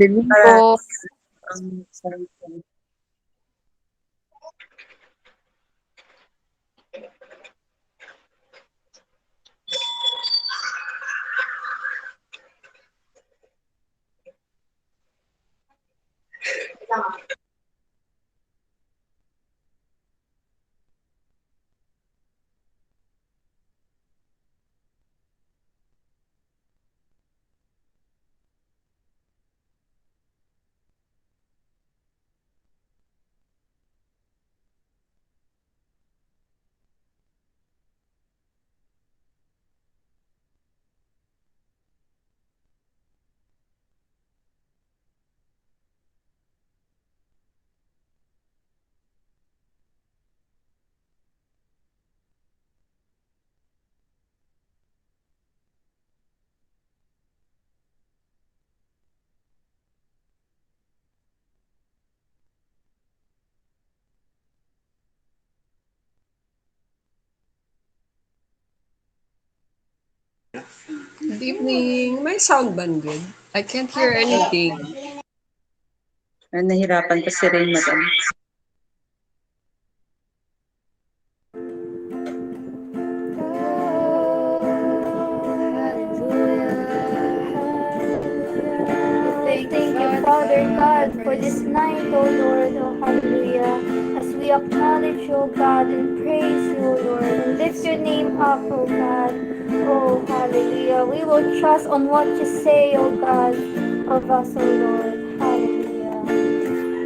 Good evening Para po. sorry po. Good evening. May sound ban good? I can't hear anything. Nahirapan pa si Rain, madam. Thank you, Father God, for this night, O Lord, O hallelujah. As we acknowledge, O God, and praise you, O Lord, and lift your name up, O God. Oh, hallelujah. We will trust on what you say, O God, of us, O Lord. Hallelujah.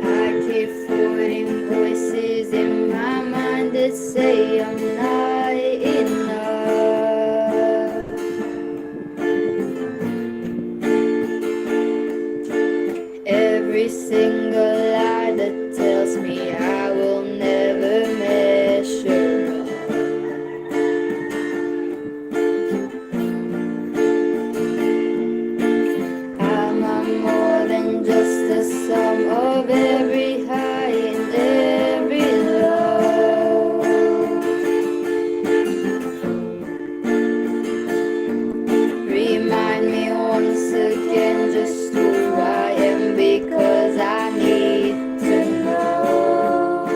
I keep putting voices in my mind that say I'm not enough. Every single lie that tells me I will never measure up. Am I more than just the sum of every high and every low? Remind me once again just who I am, because I need to know.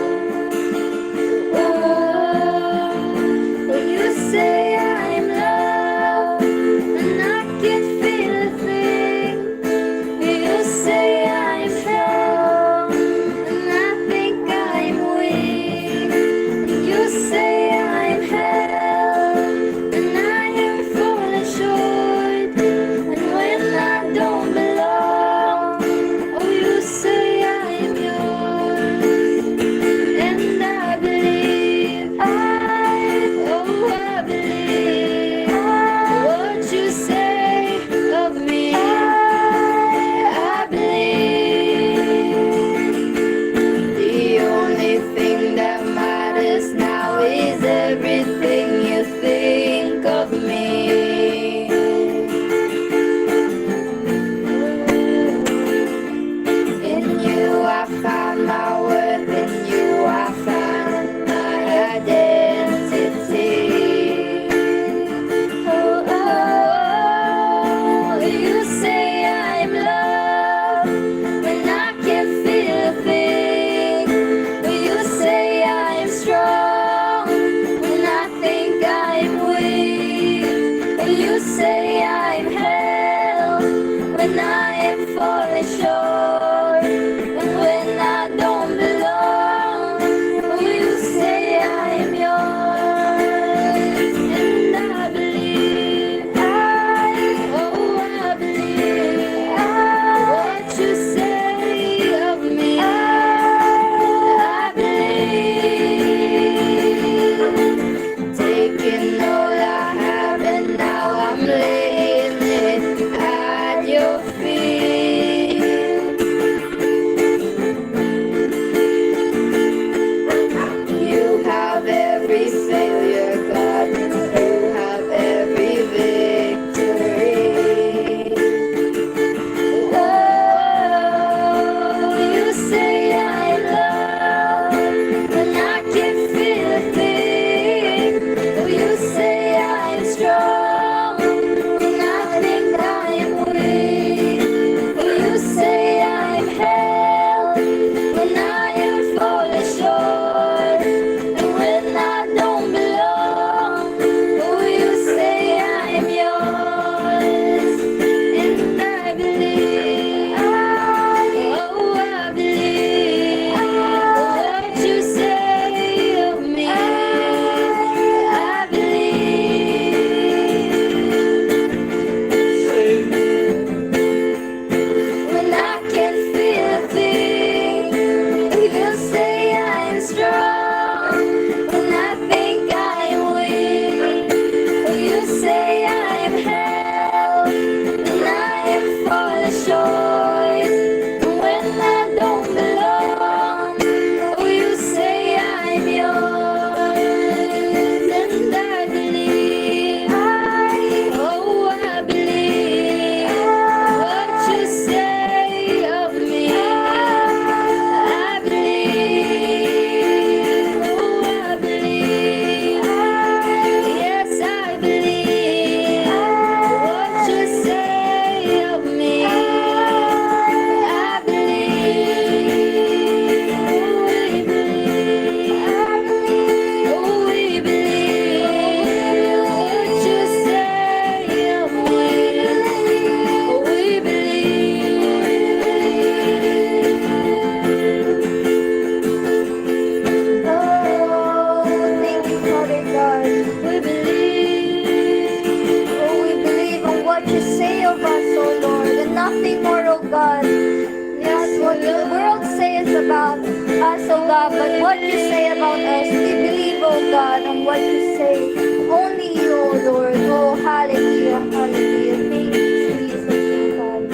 what the world says about us, oh God, but what you say about us. We believe, oh God, on what you say. Only you, oh Lord. Oh, hallelujah, hallelujah. Thank you, Jesus, oh God.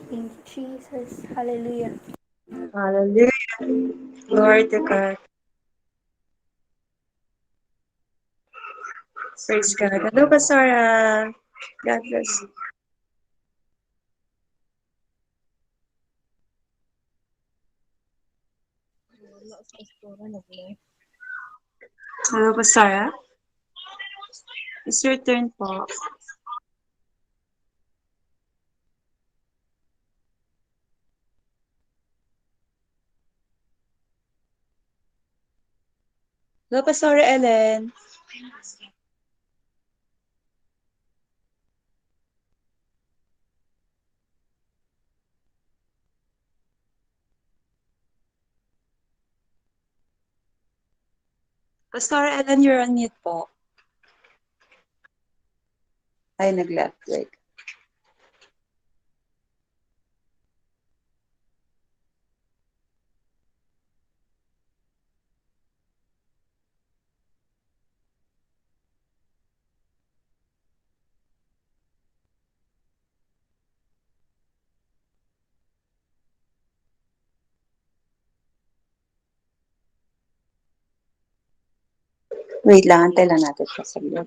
Thank you, Jesus. Hallelujah. Hallelujah. Glory to God. Praise God. Hello, Pastora. God bless you. Hello, Pastora. It's your turn po. Hello, Pastora Ellen. Pastora Ellen, you're on mute po. Ay, nag-left. Wait. Wait lang, antay lang natin siya sa loob.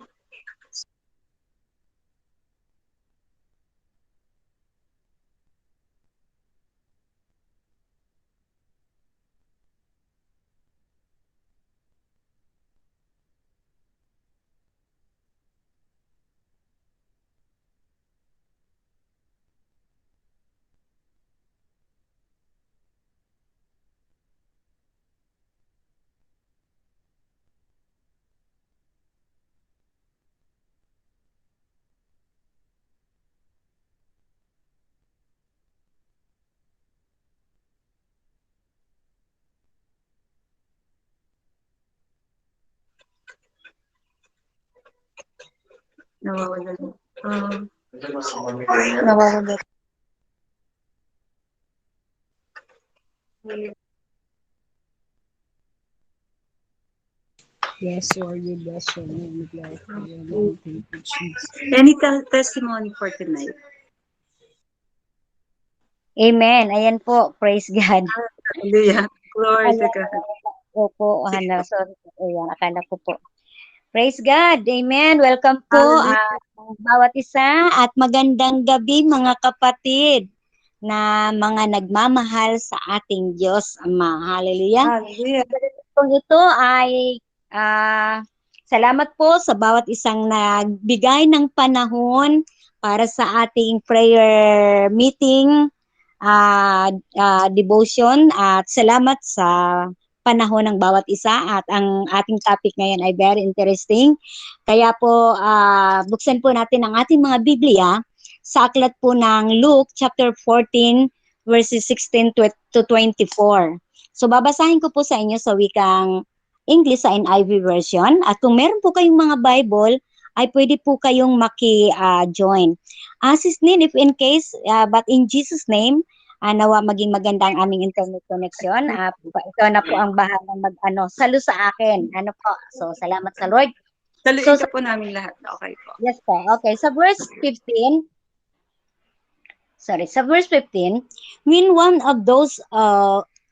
Nawawala. Nawawala. Yes, Lord, we bless your name. We glorify your name. Thank you, Jesus. Any testimony for tonight? Amen. Ayan po. Praise God. Hallelujah. Glory to God. Opo, sorry po. Ayan, akala ko po. Praise God. Amen. Welcome po bawat isa at magandang gabi mga kapatid na mga nagmamahal sa ating Diyos Ama. Hallelujah. Hallelujah. Kung ito ay salamat po sa bawat isang nagbigay ng panahon para sa ating prayer meeting, devotion, at salamat sa panahon ng bawat isa at ang ating topic ngayon ay very interesting. Kaya po buksan po natin ang ating mga Biblia sa aklat po ng Luke chapter 14 verses 16 to 24. So babasahin ko po sa inyo sa wikang English sa NIV version at kung meron po kayong mga Bible ay pwede po kayong maki-join. Sisnin, if in case, but in Jesus' name, nawa maging maganda ang aming internet connection. Ito na po ang bahalang salo sa akin. Ano po? So, salamat sa Lord. Saluin ka po namin lahat. Okay po. Yes po. Okay. Sa verse 15, when one of those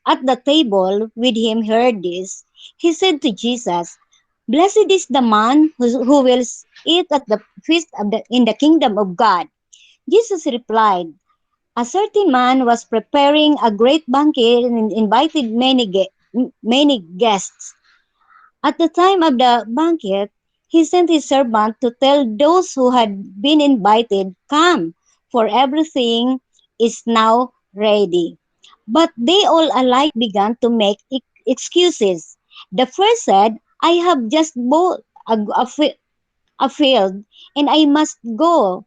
at the table with him heard this, he said to Jesus, "Blessed is the man who will eat at the feast in the kingdom of God." Jesus replied, "A certain man was preparing a great banquet and invited many guests. At the time of the banquet, he sent his servant to tell those who had been invited, 'Come, for everything is now ready.' But they all alike began to make excuses. The first said, 'I have just bought a field and I must go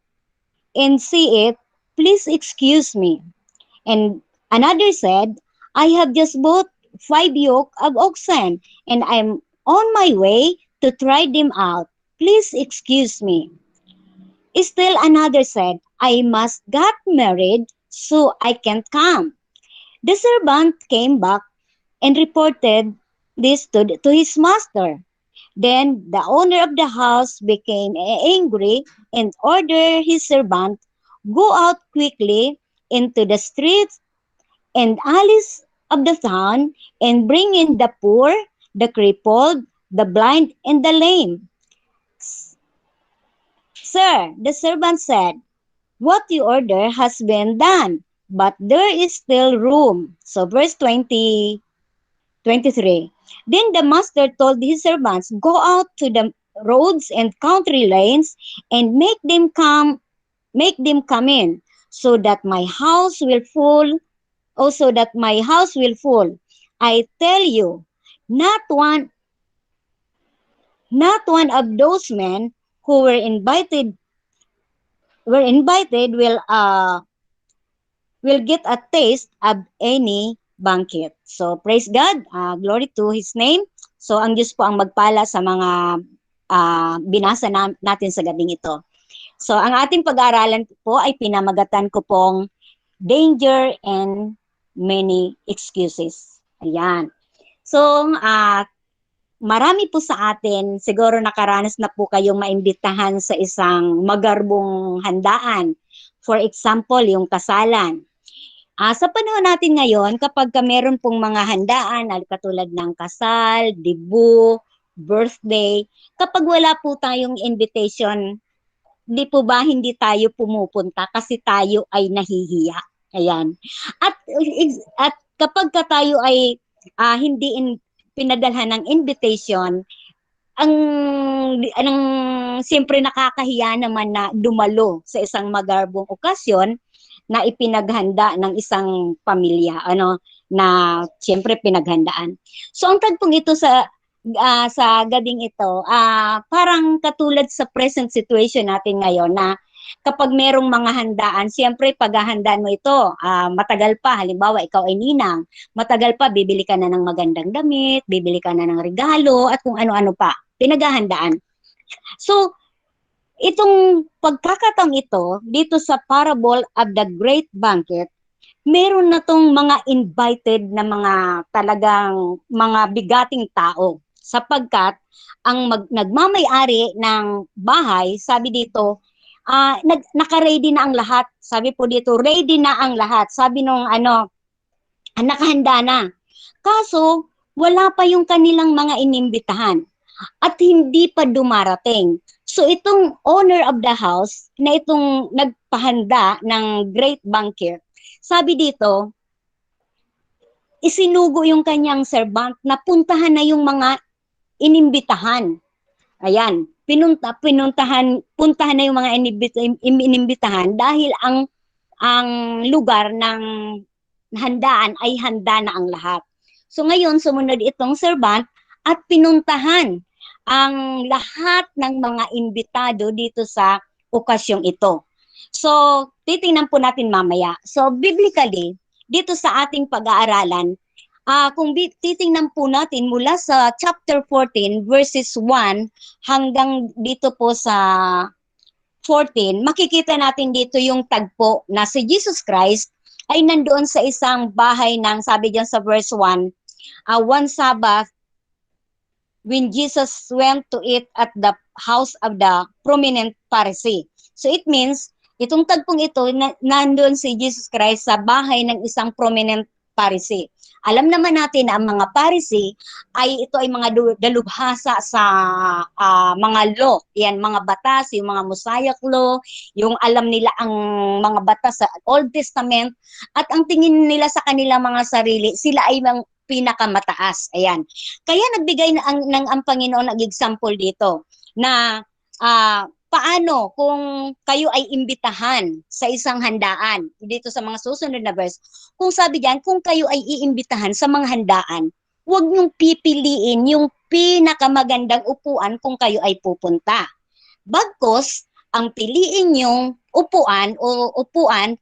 and see it. Please excuse me.' And another said, I have just bought 5 yoke of oxen, and I'm on my way to try them out. Please excuse me. Still another said, I must get married, so I can't come. The servant came back and reported this to his master. Then the owner of the house became angry and ordered his servant, go out quickly into the streets and alleys of the town and bring in the poor, the crippled, the blind, and the lame. Sir, the servant said, what you order has been done, but there is still room. So verse 23. Then the master told his servants, go out to the roads and country lanes and make them come in, so that my house will full, also that my house will full. I tell you, not one not one of those men who were invited will get a taste of any banquet. So praise God, glory to His name. So ang Diyos po ang magpala sa mga binasa natin sa gabing ito. So ang ating pag-aaralan po ay pinamagatan ko pong danger and many excuses. Ayan. So marami po sa atin, siguro nakaranas na po kayong maimbitahan sa isang magarbong handaan. For example, yung kasalan. Sa panahon natin ngayon, kapag meron pong mga handaan, katulad ng kasal, dibu, birthday, kapag wala po tayong invitation, di po ba hindi tayo pumupunta kasi tayo ay nahihiya. Ayan. At kapag tayo ay hindi pinadalhan ng invitation, ang siyempre nakakahiya naman na dumalo sa isang magarbong okasyon na ipinaghanda ng isang pamilya, na siyempre pinaghandaan. So ang tagpong ito sa gabing ito, parang katulad sa present situation natin ngayon na kapag merong mga handaan, siyempre paghahandaan mo ito, matagal pa, halimbawa ikaw ay ninang, matagal pa, bibili ka na ng magandang damit, bibili ka na ng regalo, at kung ano-ano pa, pinaghahandaan. So, itong pagkakataong ito, dito sa parable of the great banquet, meron na tong mga invited na mga talagang mga bigating tao. Sapagkat, ang nagmamay-ari ng bahay, sabi dito, naka-ready na ang lahat. Sabi po dito, ready na ang lahat. Sabi nung nakahanda na. Kaso, wala pa yung kanilang mga inimbitahan. At hindi pa dumarating. So itong owner of the house na itong nagpahanda ng great banquet, sabi dito, isinugo yung kanyang servant na puntahan na yung mga inimbitahan. Ayan, puntahan na yung mga inimbitahan dahil ang lugar ng handaan ay handa na ang lahat. So ngayon, sumunod itong servant at pinuntahan ang lahat ng mga imbitado dito sa okasyong ito. So, titingnan po natin mamaya. So, biblically, dito sa ating pag-aaralan, kung titingnan po natin mula sa chapter 14 verses 1 hanggang dito po sa 14, makikita natin dito yung tagpo na si Jesus Christ ay nandoon sa isang bahay ng, sabi diyan sa verse 1, one Sabbath, when Jesus went to eat at the house of the prominent Pharisee. So it means, itong tagpong ito, nandun si Jesus Christ sa bahay ng isang prominent Pharisee. Alam naman natin na ang mga Pharisee ito ay mga dalubhasa sa mga law. Yan, mga batas, yung mga Mosaic law, yung alam nila ang mga batas sa Old Testament, at ang tingin nila sa kanila mga sarili, sila ay pinakamataas. Ayan. Kaya nagbigay ang Panginoon ng example dito na paano kung kayo ay imbitahan sa isang handaan. Dito sa mga susunod na verse, kung sabi diyan, kung kayo ay iimbitahan sa mga handaan, huwag niyong pipiliin yung pinakamagandang upuan kung kayo ay pupunta. Bagkus, ang piliin niyong upuan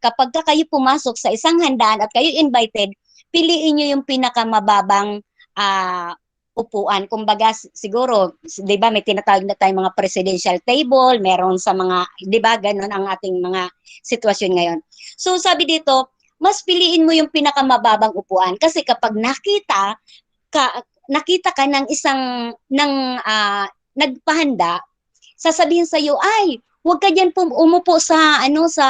kapag kayo pumasok sa isang handaan at kayo invited, piliin nyo yung pinakamababang upuan. Kumbaga, siguro, di ba, may tinatawag na tayong mga presidential table, meron sa mga, di ba, ganun ang ating mga sitwasyon ngayon. So, sabi dito, mas piliin mo yung pinakamababang upuan kasi kapag nakita ka ng isang nagpahanda, sasabihin sa iyo, ay, huwag ka diyan umupo sa sa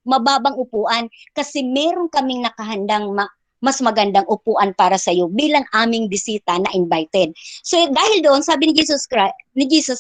mababang upuan kasi meron kaming nakahandang mas magandang upuan para sa iyo bilang aming bisita na invited. So dahil doon, sabi ni Jesus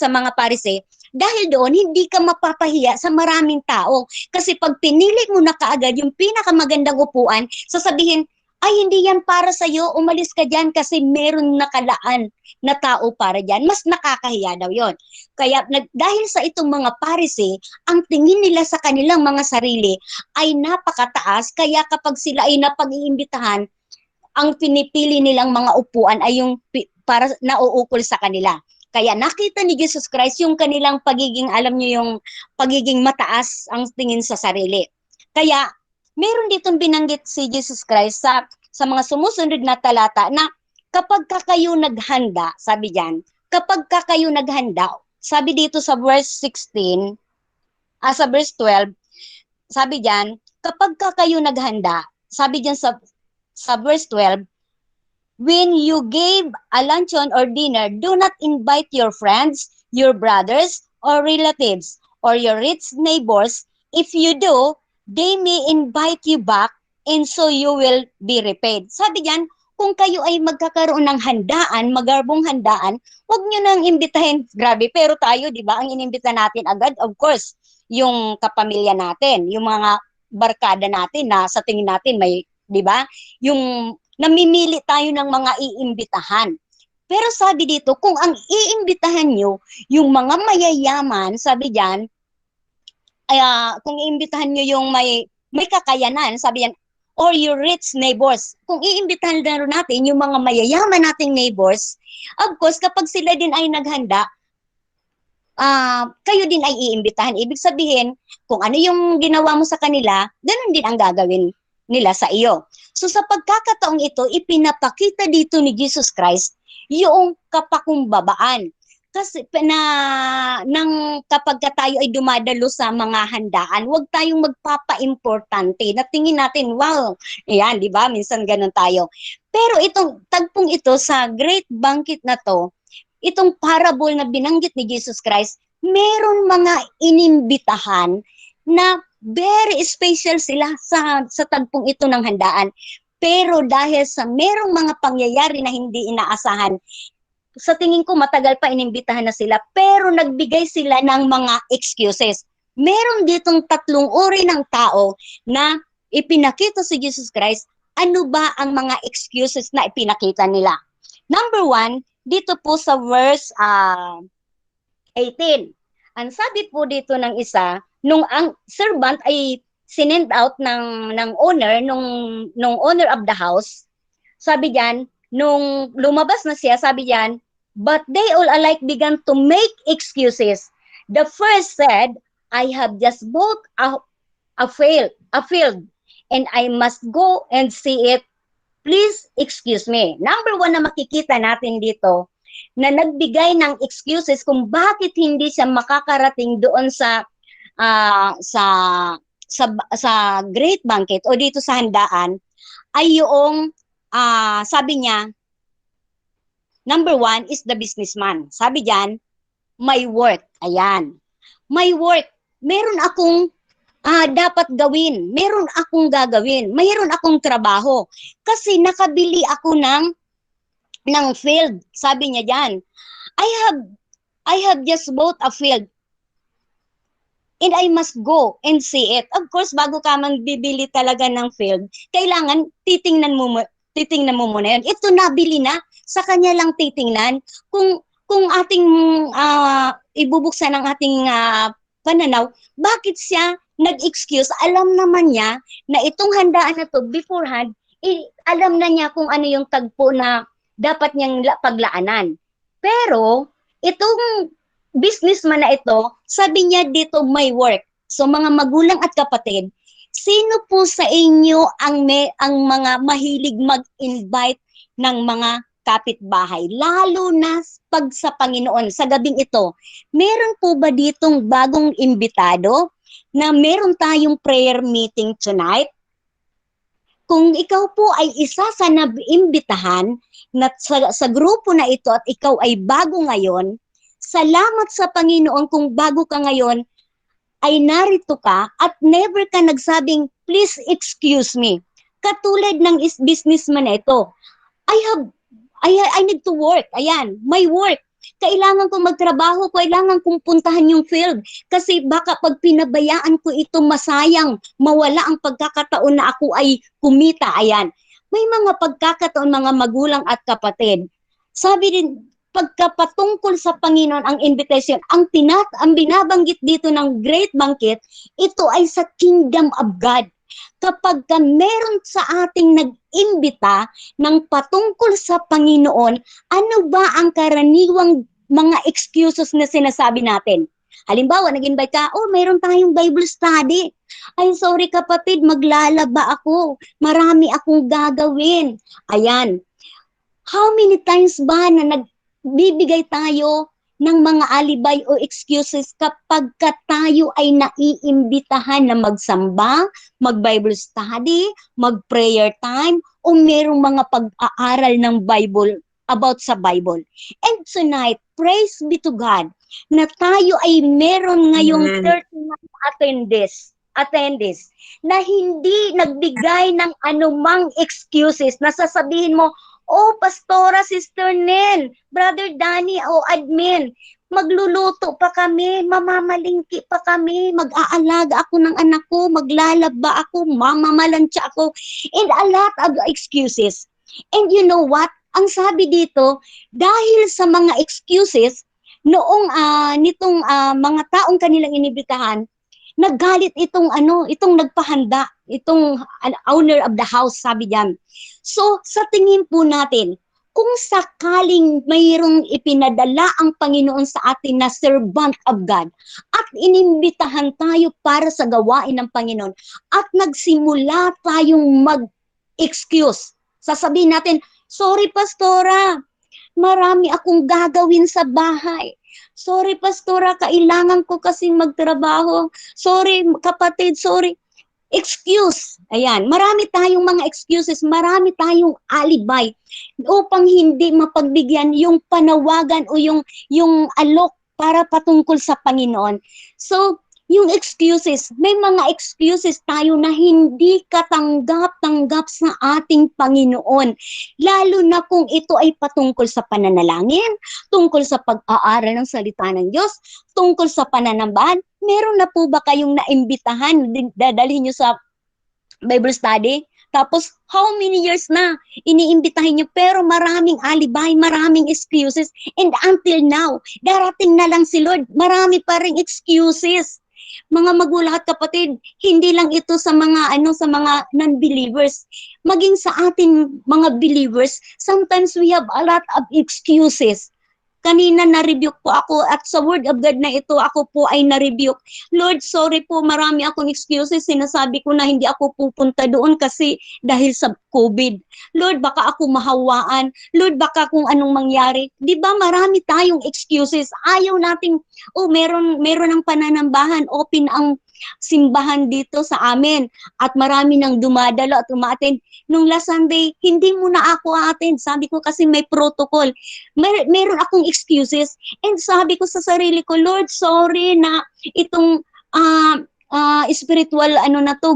sa mga Pariseo, dahil doon hindi ka mapapahiya sa maraming tao kasi pag pinili mo na kaagad yung pinakamagandang upuan, sasabihin, ay hindi yan para sa iyo, umalis ka diyan kasi meron nakalaan na tao para diyan. Mas nakakahiya daw 'yon. Kaya dahil sa itong mga Pariseo, ang tingin nila sa kanilang mga sarili ay napakataas, kaya kapag sila ay napag-iimbitahan, ang pinipili nilang mga upuan ay yung para nauukol sa kanila. Kaya nakita ni Jesus Christ yung kanilang pagiging, alam niyo, yung pagiging mataas ang tingin sa sarili. Kaya meron ditong binanggit si Jesus Christ sa mga sumusunod na talata na kapag kayo naghanda, sabi diyan, kapag kayo naghanda, sabi dito sa verse 16, sa verse 12, sabi diyan, kapag kayo naghanda, sabi diyan sa verse 12, when you gave a luncheon or dinner, do not invite your friends, your brothers, or relatives, or your rich neighbors. If you do, they may invite you back and so you will be repaid. Sabi diyan, kung kayo ay magkakaroon ng handaan, magarbong handaan, huwag nyo nang imbitahin. Grabe, pero tayo, di ba, ang inimbita natin agad, of course, yung kapamilya natin, yung mga barkada natin na sa tingin natin may, di ba, yung namimili tayo ng mga iimbitahan. Pero sabi dito, kung ang iimbitahan nyo, yung mga mayayaman, sabi diyan, kung iimbitahan nyo yung may kakayanan, sabi yan, or your rich neighbors. Kung iimbitahan na rin natin yung mga mayayaman nating neighbors, of course, kapag sila din ay naghanda, kayo din ay iimbitahan. Ibig sabihin, kung ano yung ginawa mo sa kanila, ganun din ang gagawin nila sa iyo. So sa pagkakataong ito, ipinapakita dito ni Jesus Christ yung kapakumbabaan. Kasi kapag tayo ay dumadalo sa mga handaan, huwag tayong magpapa-importante na tingin natin, wow, yan, di ba? Minsan ganun tayo. Pero itong tagpong ito sa great banquet na to, itong parable na binanggit ni Jesus Christ, meron mga inimbitahan na very special sila sa tagpong ito ng handaan. Pero dahil sa merong mga pangyayari na hindi inaasahan, sa tingin ko matagal pa inimbitahan na sila, pero nagbigay sila ng mga excuses. Meron ditong tatlong uri ng tao na ipinakita si Jesus Christ, ano ba ang mga excuses na ipinakita nila. Number 1, dito po sa verse 18. Ang sabi po dito ng isa, nung ang servant ay sinend out ng owner, nung owner of the house, sabi diyan, nung lumabas na siya, sabi diyan, but they all alike began to make excuses. The first said, I have just bought a field, and I must go and see it. Please excuse me. Number 1 na makikita natin dito, na nagbigay ng excuses kung bakit hindi siya makakarating doon sa great banquet o dito sa handaan, ay yung sabi niya, number 1 is the businessman. Sabi diyan, my work. Ayan. My work. Meron akong dapat gawin. Meron akong gagawin. Mayroon akong trabaho. Kasi nakabili ako ng field. Sabi niya diyan, I have just bought a field. And I must go and see it. Of course, bago ka man bibili talaga ng field, kailangan titingnan mo muna yun. Ito nabili na, sa kanya lang titingnan. Kung ating ibubuksan ang ating pananaw, bakit siya nag-excuse? Alam naman niya na itong handaan na to beforehand, alam na niya kung ano yung tagpo na dapat niyang paglaanan. Pero, itong businessman na ito, sabi niya dito may work. So mga magulang at kapatid, Sino po sa inyo ang mga mahilig mag-invite ng mga kapitbahay, lalo na pag sa Panginoon sa gabing ito? Meron po ba ditong bagong imbitado na meron tayong prayer meeting tonight? Kung ikaw po ay isa sa naimbitahan na sa grupo na ito at ikaw ay bago ngayon, salamat sa Panginoon kung bago ka ngayon ay narito ka at never ka nagsabing, please excuse me. Katulad ng businessman na ito, I need to work. Ayan, may work. Kailangan kong magtrabaho, kailangan kong puntahan yung field. Kasi baka pag pinabayaan ko ito, masayang, mawala ang pagkakataon na ako ay kumita. Ayan, may mga pagkakataon, mga magulang at kapatid. Sabi din, pagkapatungkol sa Panginoon ang invitation, ang binabanggit dito ng Great Banquet, ito ay sa Kingdom of God. Kapag meron sa ating nag-imbita ng patungkol sa Panginoon, ano ba ang karaniwang mga excuses na sinasabi natin? Halimbawa, nag-invite ka, mayroon tayong Bible study. Ay, sorry kapatid, maglalaba ako. Marami akong gagawin. Ayan. How many times ba na bibigay tayo ng mga alibay o excuses kapag tayo ay naiimbitahan na magsamba, mag-Bible study, mag-prayer time, o merong mga pag-aaral ng Bible about sa Bible. And tonight, praise be to God, na tayo ay meron ngayong 39 attendees na hindi nagbigay ng anumang excuses na sasabihin mo, Pastora, Sister Nel, Brother Danny, admin, magluluto pa kami, mamamalingki pa kami, mag-aalaga ako ng anak ko, maglalaba ako, mamamalansya ako, and a lot of excuses. And you know what? Ang sabi dito, dahil sa mga excuses, noong nitong mga taong kanilang inibitahan, naggalit itong nagpahanda, itong owner of the house, sabi diyan. So, sa tingin po natin, kung sakaling mayroong ipinadala ang Panginoon sa atin na servant of God at inimbitahan tayo para sa gawain ng Panginoon at nagsimula tayong mag-excuse, sasabihin natin, sorry pastora, marami akong gagawin sa bahay. Sorry pastora, kailangan ko kasing magtrabaho. Sorry kapatid, sorry. Excuse. Ayan, marami tayong mga excuses, marami tayong alibay upang hindi mapagbigyan yung panawagan o yung alok para patungkol sa Panginoon. So, yung excuses, may mga excuses tayo na hindi katanggap-tanggap sa ating Panginoon. Lalo na kung ito ay patungkol sa pananalangin, tungkol sa pag-aaral ng salita ng Diyos, tungkol sa pananambahan. Meron na po ba kayong naimbitahan, dadalhin nyo sa Bible study? Tapos, how many years na iniimbitahin nyo, pero maraming alibay, maraming excuses, and until now, darating na lang si Lord, marami pa ring excuses. Mga magulang at kapatid, hindi lang ito sa mga non-believers, maging sa ating mga believers, sometimes we have a lot of excuses. Kanina na-rebuke po ako at sa word of God na ito, ako po ay na-rebuke. Lord, sorry po, marami akong excuses. Sinasabi ko na hindi ako pupunta doon kasi dahil sa COVID. Lord, baka ako mahawaan. Lord, baka kung anong mangyari. Di ba marami tayong excuses? Ayaw nating, meron ang pananambahan, open ang simbahan dito sa amin at marami nang dumadalo at umaattend. Nung last Sunday, hindi mo na ako attend. Sabi ko kasi may protocol. Meron akong excuses. And sabi ko sa sarili ko, Lord, sorry na itong spiritual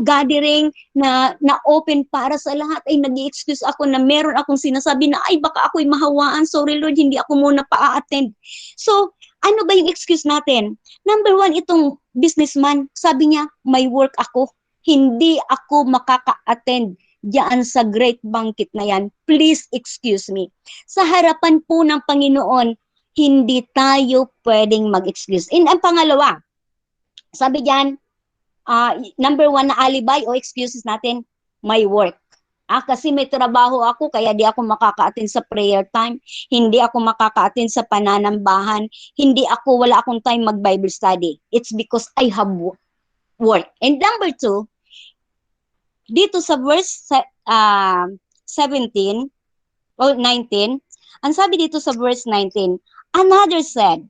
gathering na open para sa lahat ay nag-i-excuse ako na meron akong sinasabi na baka ako'y mahawaan. Sorry Lord, hindi ako muna pa-attend. So, ano ba yung excuse natin? Number one, itong businessman, sabi niya, may work ako. Hindi ako makaka-attend diyan sa great banquet na yan. Please excuse me. Sa harapan po ng Panginoon, hindi tayo pwedeng mag-excuse. And ang pangalawa, sabi diyan, number one na alibay o excuses natin, may work. Kasi may trabaho ako, kaya di ako makaka-attend sa prayer time, hindi ako makaka-attend sa pananambahan, wala akong time mag-Bible study. It's because I have work. And number two, dito sa verse 17 o 19, ang sabi dito sa verse 19, another said,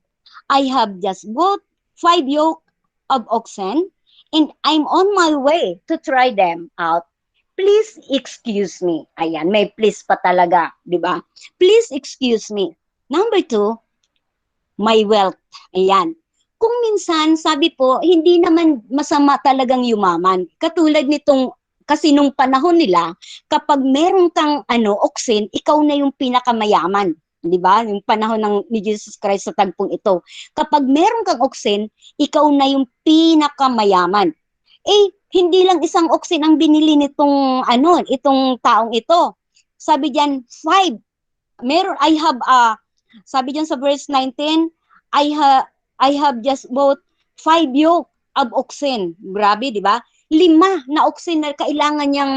I have just bought 5 yoke of oxen and I'm on my way to try them out. Please excuse me. Ayan, may please pa talaga, di ba? Please excuse me. Number 2, my wealth. Ayan. Kung minsan, sabi po, hindi naman masama talagang yumaman. Katulad nitong, kasi nung panahon nila, kapag meron kang oxen, ikaw na yung pinakamayaman. Di ba? Yung panahon ni Jesus Christ sa tagpong ito. Kapag meron kang oxen, ikaw na yung pinakamayaman. Hindi lang isang oxen ang binili nitong itong taong ito. Sabi diyan 5. Sabi diyan sa verse 19, I have just bought 5 yoke of oxen. Grabe, di ba? 5 na oxen na kailangan niyang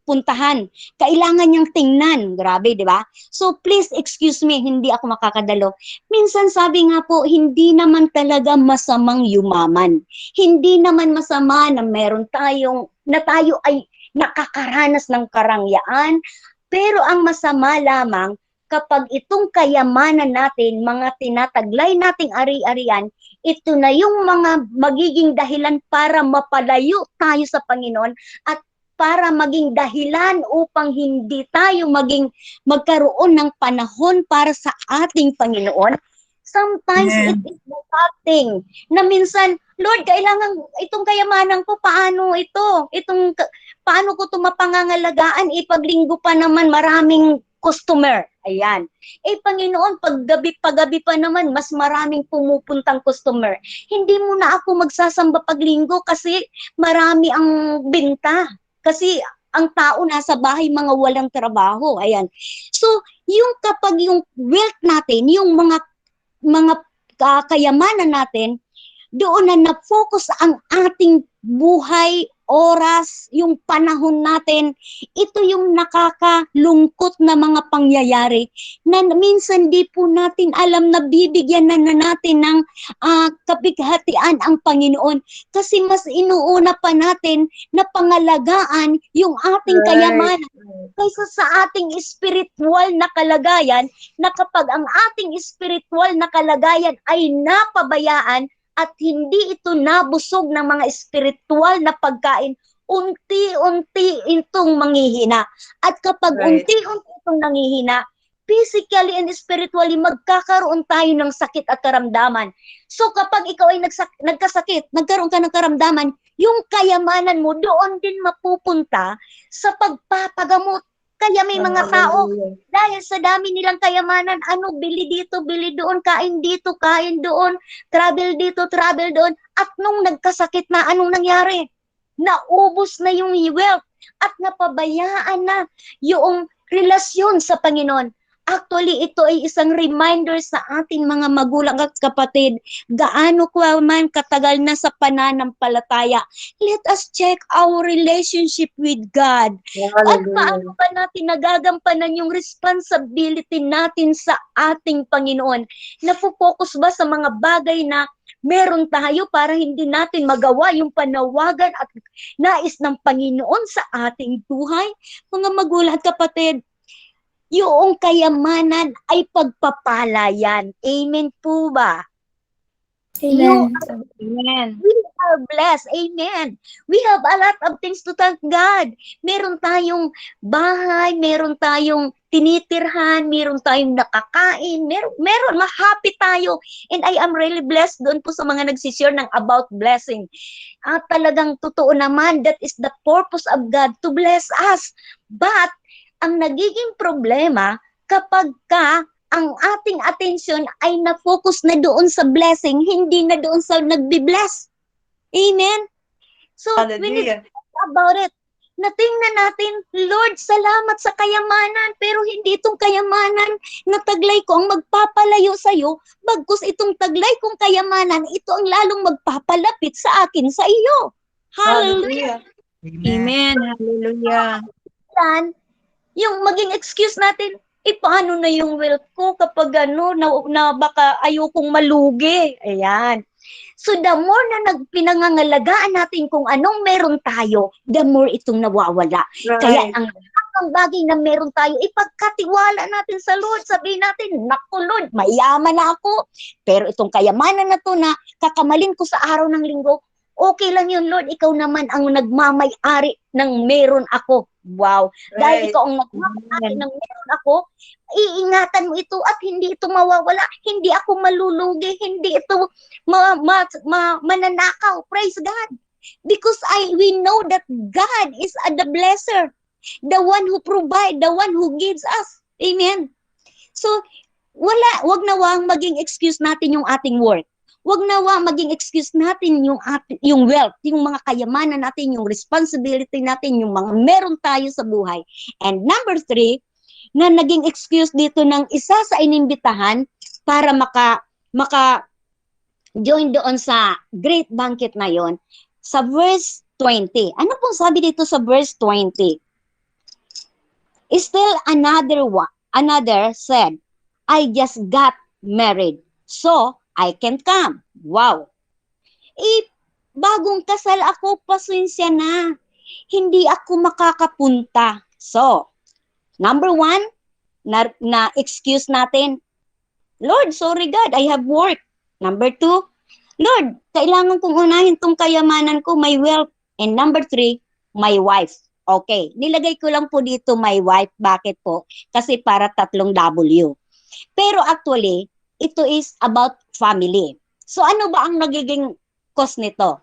puntahan. Kailangan niyang tingnan. Grabe, di ba? So, please excuse me, hindi ako makakadalo. Minsan sabi nga po, hindi naman talaga masamang yumaman. Hindi naman masama na tayo ay nakakaranas ng karangyaan. Pero ang masama lamang, kapag itong kayamanan natin, mga tinataglay nating ari-arian, ito na yung mga magiging dahilan para mapalayo tayo sa Panginoon at para maging dahilan upang hindi tayo magkaroon ng panahon para sa ating Panginoon. Sometimes it is the bad thing na minsan, Lord, kailangan itong kayamanan ko, paano ito? Paano ko ito mapangangalagaan? Ipaglinggo pa naman maraming customer. Ayan. Panginoon, paggabi pa naman, mas maraming pumupuntang customer. Hindi mo na ako magsasamba paglinggo kasi marami ang binta. Kasi ang tao nasa bahay, mga walang trabaho. Ayan. So, kapag yung wealth natin, yung mga kayamanan natin, doon na na-focus ang ating buhay, oras, yung panahon natin, ito yung nakakalungkot na mga pangyayari na minsan di po natin alam na bibigyan na natin ng kapighatian ang Panginoon kasi mas inuuna pa natin na pangalagaan yung ating kayamanan kaysa sa ating spiritual na kalagayan na kapag ang ating spiritual na kalagayan ay napabayaan at hindi ito nabusog ng mga spiritual na pagkain, unti-unti itong manghihina. At kapag unti-unti itong nanghihina, physically and spiritually, magkakaroon tayo ng sakit at karamdaman. So kapag ikaw ay nagkasakit, nagkaroon ka ng karamdaman, yung kayamanan mo doon din mapupunta sa pagpapagamot. Kaya may mga tao, dahil sa dami nilang kayamanan, bili dito, bili doon, kain dito, kain doon, travel dito, travel doon. At nung nagkasakit na, anong nangyari? Naubos na yung wealth at napabayaan na yung relasyon sa Panginoon. Actually, ito ay isang reminder sa ating mga magulang at kapatid, gaano ko man katagal na sa pananampalataya. Let us check our relationship with God. At paano ba natin nagagampanan yung responsibility natin sa ating Panginoon? Napopokus ba sa mga bagay na meron tayo para hindi natin magawa yung panawagan at nais ng Panginoon sa ating buhay? Mga magulang at kapatid, yung kayamanan ay pagpapala yan. Amen po ba? Amen. Amen. We are blessed. Amen. We have a lot of things to thank God. Meron tayong bahay, meron tayong tinitirhan, meron tayong nakakain, meron ma-happy tayo. And I am really blessed doon po sa mga nagsishare ng about blessing. At talagang totoo naman, that is the purpose of God to bless us. But ang nagiging problema kapag ang ating attention ay na-focus na doon sa blessing, hindi na doon sa nagbi-bless. Amen? So, we need to think about it. Natingnan natin, Lord, salamat sa kayamanan, pero hindi itong kayamanan na taglay ko ang magpapalayo sa iyo, bagkus itong taglay kong kayamanan, ito ang lalong magpapalapit sa akin, sa iyo. Hallelujah. Amen. Hallelujah. Yan, yung maging excuse natin, paano na yung wealth ko kapag na baka ayokong malugi. Ayan. So the more na pinangangalagaan natin kung anong meron tayo, the more itong nawawala. Kaya Right. ang bagay na meron tayo, ipagkatiwala natin sa Lord. Sabihin natin, naku Lord, mayaman na ako. Pero itong kayamanan na to na kakamalin ko sa araw ng linggo, okay lang yun Lord, ikaw naman ang nagmamay-ari ng meron ako. Wow. Dahil Right. ikaw ang nagmamay-ari ng meron ako, iingatan mo ito at hindi ito mawawala. Hindi ako malulugi. Hindi ito mananakaw. Praise God. Because we know that God is the blesser. The one who provide, the one who gives us. Amen. So, wag nawang maging excuse natin yung ating work. Wag nawang maging excuse natin yung wealth, yung mga kayamanan natin, yung responsibility natin, yung mga meron tayo sa buhay. And number 3, na naging excuse dito ng isa sa inimbitahan para maka join doon sa great banquet na yon, sa verse 20. Ano pong sabi dito sa verse 20? Still another said, I just got married, so I can't come. Wow. Bagong kasal ako, pasensya na. Hindi ako makakapunta. So, number 1, na excuse natin, Lord, sorry God, I have work. Number 2, Lord, kailangan kong unahin tong kayamanan ko, my wealth. And number 3, my wife. Okay, nilagay ko lang po dito my wife. Bakit po? Kasi para 3 W. Pero actually, ito is about family. So ano ba ang nagiging cause nito?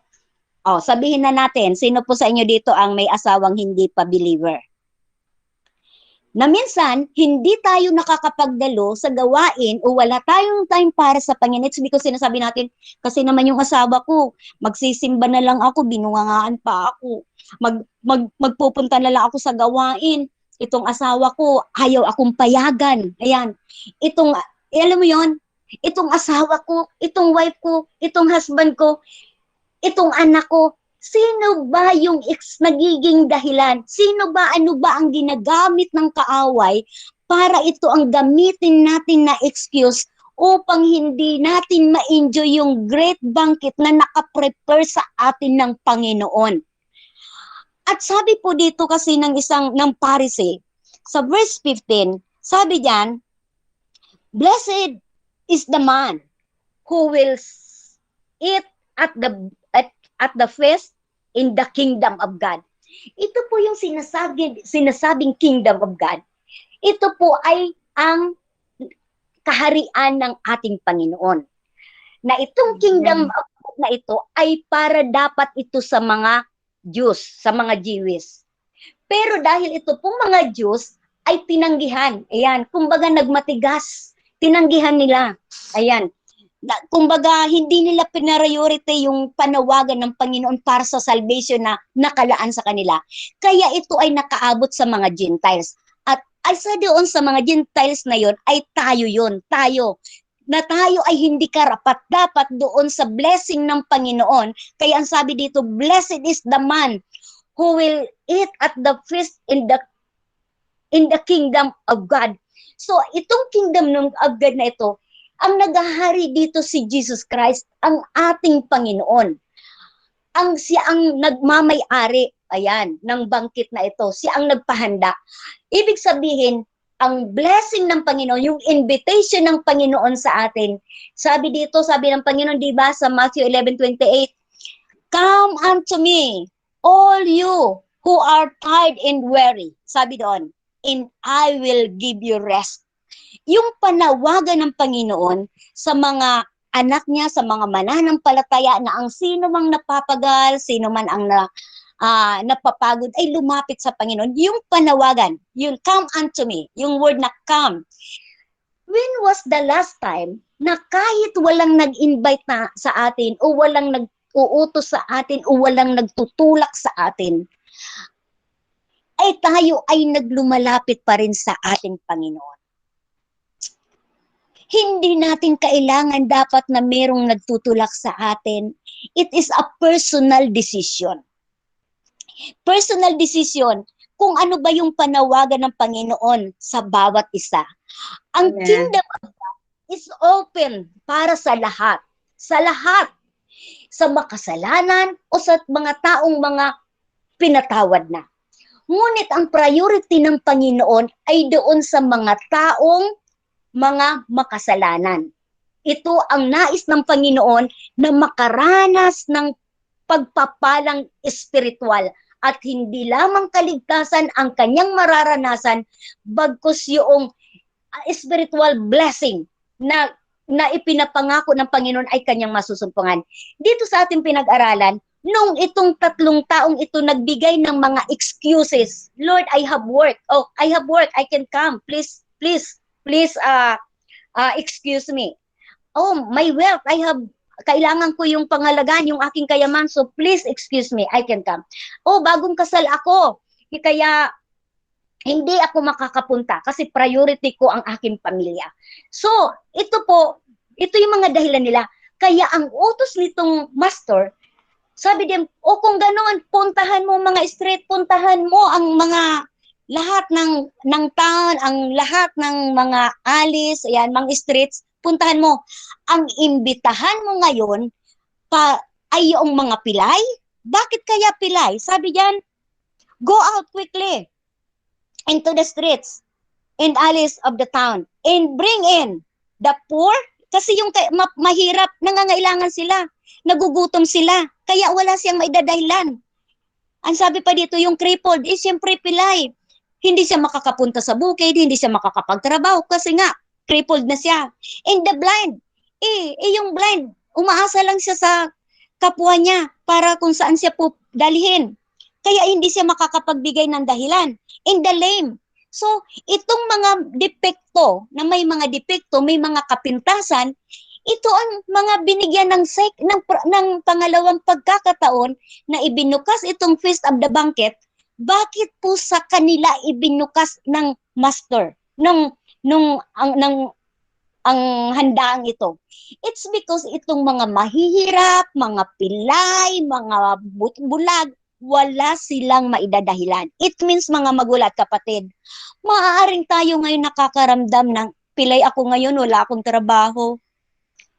Sabihin na natin, sino po sa inyo dito ang may asawang hindi pa believer? Na minsan, hindi tayo nakakapagdalo sa gawain o wala tayong time para sa Panginoon. It's because sinasabi natin, kasi naman yung asawa ko, magsisimba na lang ako, binungangaan pa ako. Magpupunta na lang ako sa gawain. Itong asawa ko, ayaw akong payagan. Ayan. Alam mo yon, itong asawa ko, itong wife ko, itong husband ko, itong anak ko, sino ba yung nagiging dahilan? Sino ba, ano ba ang ginagamit ng kaaway para ito ang gamitin natin na excuse upang hindi natin ma-enjoy yung great banquet na nakaprepare sa atin ng Panginoon? At sabi po dito kasi ng Pharisee, sa verse 15, sabi diyan, blessed is the man who will eat at the feast in the kingdom of God. Ito po yung sinasabing kingdom of God. Ito po ay ang kaharian ng ating Panginoon. Na itong kingdom of God na ito ay para dapat ito sa mga Jews, sa mga Jewish. Pero dahil ito pong mga Jews ay tinanggihan. Ayan, kumbaga nagmatigas. Tinanggihan nila. Ayan. Kumbaga, hindi nila pinariority yung panawagan ng Panginoon para sa salvation na nakalaan sa kanila. Kaya ito ay nakaabot sa mga Gentiles. At isa doon sa mga Gentiles na yon ay tayo yon. Tayo. Na tayo ay hindi karapat-dapat doon sa blessing ng Panginoon. Kaya ang sabi dito, blessed is the man who will eat at the feast in the kingdom of God. So, itong kingdom of God na ito, ang naghahari dito si Jesus Christ, ang ating Panginoon. Siya ang nagmamay-ari, ayan, ng bangkit na ito. Siya ang nagpahanda. Ibig sabihin, ang blessing ng Panginoon, yung invitation ng Panginoon sa atin. Sabi ng Panginoon, di ba, sa Matthew 11:28, come unto me, all you who are tired and weary. Sabi doon, and I will give you rest. Yung panawagan ng Panginoon sa mga anak niya, sa mga mananampalataya na ang sino mang napapagal, sino man ang napapagod ay lumapit sa Panginoon. Yung panawagan, yung come unto me, yung word na come. When was the last time na kahit walang nag-invite na sa atin o walang nag-uutos sa atin o walang nagtutulak sa atin, ay tayo ay naglumalapit pa rin sa ating Panginoon? Hindi natin kailangan dapat na merong nagtutulak sa atin. It is a personal decision. Personal decision kung ano ba yung panawagan ng Panginoon sa bawat isa. Ang Amen. kingdom of God is open para sa lahat. Sa lahat. sa makasalanan o sa mga taong mga pinatawad na. Ngunit ang priority ng Panginoon ay doon sa mga taong mga makasalanan. Ito ang nais ng Panginoon na makaranas ng pagpapalang espiritual at hindi lamang kaligtasan ang kanyang mararanasan, bagkus yung spiritual blessing na ipinapangako ng Panginoon ay kanyang masusumpungan. Dito sa ating pinag-aralan, nung itong 3 taong ito nagbigay ng mga excuses, Lord, I have work. Oh, I have work. I can come. Please, excuse me. Oh, my wealth. Kailangan ko yung pangalagaan, yung aking kayaman. So, please excuse me. I can come. Oh, bagong kasal ako. Kaya, hindi ako makakapunta kasi priority ko ang aking pamilya. So, ito yung mga dahilan nila. Kaya ang utos nitong master, sabi din, kung ganoon, puntahan mo mga street, puntahan mo ang mga lahat ng town, ang lahat ng mga alleys, ayan, mga streets, puntahan mo. Ang imbitahan mo ngayon ay yung mga pilay. Bakit kaya pilay? Sabi diyan, go out quickly into the streets and alleys of the town and bring in the poor, kasi yung mahirap, nangangailangan sila, nagugutom sila, kaya wala siyang maidadahilan. Ang sabi pa dito, yung crippled, siyempre pilay. Hindi siya makakapunta sa bukid, hindi siya makakapagtrabaho kasi nga, crippled na siya. And the blind, yung blind, umaasa lang siya sa kapwa niya para kung saan siya po dalhin. Kaya hindi siya makakapagbigay ng dahilan. And the lame. So, itong mga depekto, na may mga depekto, may mga kapintasan, ito ang mga binigyan ng pangalawang pagkakataon na ibinukas itong Feast of the Banquet. Bakit po sa kanila ibinukas ng master, ang handaang ito? It's because itong mga mahihirap, mga pilay, mga bulag, wala silang maidadahilan. It means mga magulat kapatid, maaaring tayo ngayon nakakaramdam ng pilay ako ngayon, wala akong trabaho.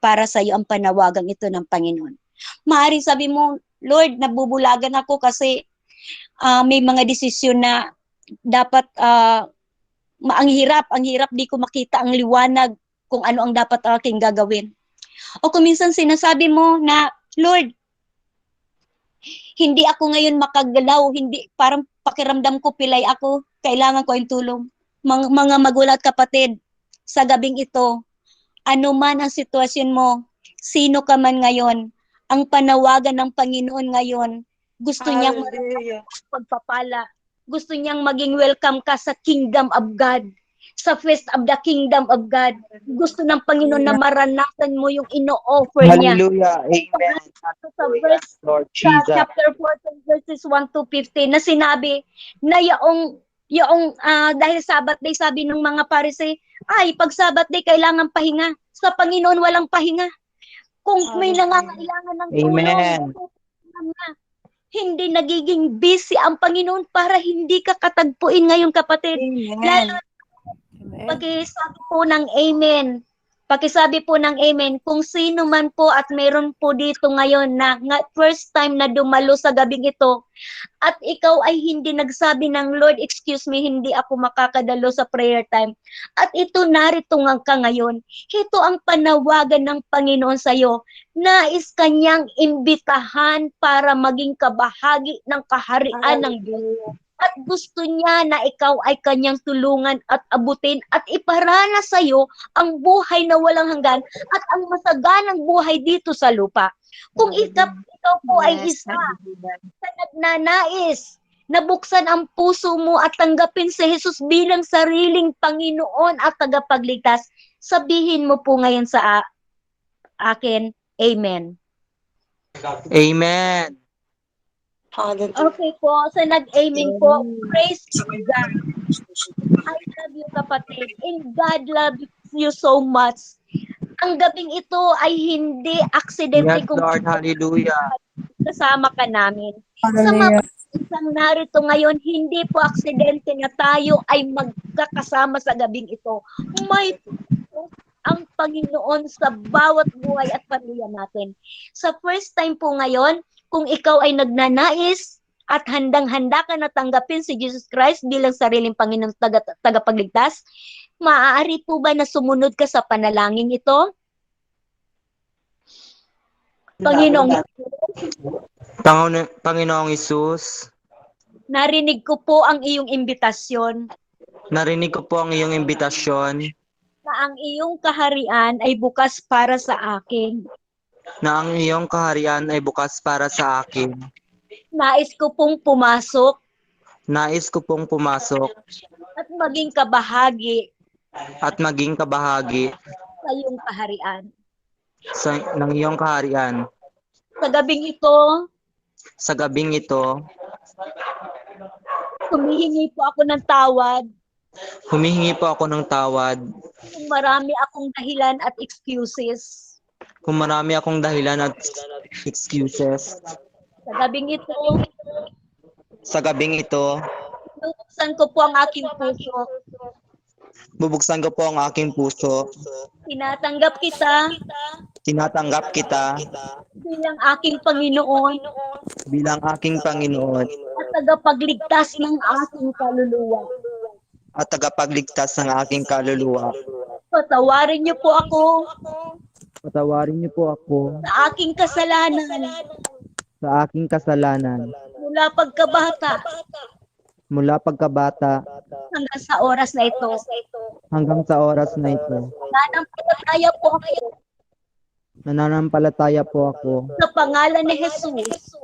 Para sa iyo ang panawagang ito ng Panginoon. Maaaring sabi mo, Lord, nabubulagan ako kasi may mga desisyon na dapat ang hirap di ko makita ang liwanag kung ano ang dapat aking gagawin. O kung minsan sinasabi mo na, Lord, hindi ako ngayon makagalaw, hindi, parang pakiramdam ko pilay ako, kailangan ko yung tulong. Mga magulat kapatid, sa gabing ito, ano man ang sitwasyon mo, sino ka man ngayon, ang panawagan ng Panginoon ngayon, gusto niyang pagpapala, gusto niyang maging welcome ka sa Kingdom of God, sa Feast of the Kingdom of God. Gusto ng Panginoon na maranasan mo yung ino-offer niya. Hallelujah. Amen. Sa verse, Lord sa Jesus. chapter 14 verses 1 to 15 na sinabi na yung dahil Sabbath day, sabi ng mga Parisee, ay pag Sabbath day kailangan pahinga. Sa Panginoon walang pahinga. Kung may nangangailangan ng Amen. tulong, hindi nagiging busy ang Panginoon para hindi ka katagpuin ngayon kapatid. Lalo pakisabi po ng amen. Pakisabi po ng amen. Kung sino man po at meron po dito ngayon na first time na dumalo sa gabing ito at ikaw ay hindi nagsabi ng Lord, excuse me, hindi ako makakadalo sa prayer time. At ito narito ka ngayon. Ito ang panawagan ng Panginoon sa iyo. Nais kanyang imbitahan para maging kabahagi ng kaharian ng Diyos. At gusto niya na ikaw ay kanyang tulungan at abutin at iparana sa iyo ang buhay na walang hanggan at ang masaganang buhay dito sa lupa. Kung ikaw po ay isa na nagnanais na buksan ang puso mo at tanggapin si Jesus bilang sariling Panginoon at tagapagligtas, sabihin mo po ngayon sa akin, Amen. Amen. Okay po, sa nag-amen po, praise God. I love you kapatid, and God loves you so much. Ang gabing ito ay hindi aksidente Yes, Lord. Hallelujah. kasama ka namin. Sa mga isang narito ngayon, hindi po aksidente na tayo ay magkakasama sa gabing ito. May ang Panginoon sa bawat buhay at pamilya natin. Sa first time po ngayon, kung ikaw ay nagnanais at handang-handa ka na tanggapin si Jesus Christ bilang sariling Panginoon tagapagligtas, maaari po ba na sumunod ka sa panalangin ito? Panginoong Isus, Narinig ko po ang iyong imbitasyon narinig ko po ang iyong imbitasyon na ang iyong kaharian ay bukas para sa akin. na ang iyong kaharian ay bukas para sa akin. Nais ko pong pumasok Nais ko pong pumasok at maging kabahagi at maging kabahagi sa iyong kaharian. ng iyong kaharian. Sa gabing ito, Sa gabing ito, humihingi po ako ng tawad humihingi po ako ng tawad kung marami akong dahilan at excuses. kung marami akong dahilan at excuses. Sa gabing ito, Sa gabing ito, bubuksan ko po ang aking puso. bubuksan ko po ang aking puso. Tinatanggap kita Tinatanggap kita bilang aking Panginoon bilang aking Panginoon at tagapagligtas ng aking kaluluwa. at tagapagligtas ng aking kaluluwa. Patawarin niyo po ako Patawarin niyo po ako sa aking kasalanan sa aking kasalanan mula pagkabata hanggang sa oras na ito. hanggang sa oras na ito. Nananampalataya po ako Nananampalataya po ako sa pangalan ni Jesus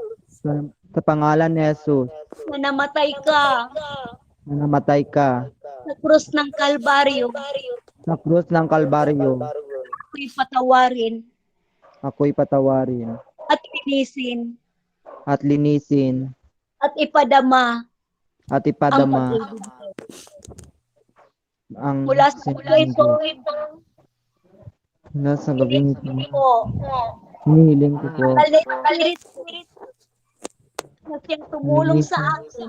sa pangalan ni Jesus na namatay ka na namatay ka sa krus ng Kalbaryo. sa krus ng Kalbaryo. Ako'y patawarin Ako'y patawarin at linisin at linisin at ipadama at ang ipadama pag-ibig ko. ang Mula sa ulo ito, mula sa gabing ito. po, Hinihiling ko po Spirit na siyang tumulong sa akin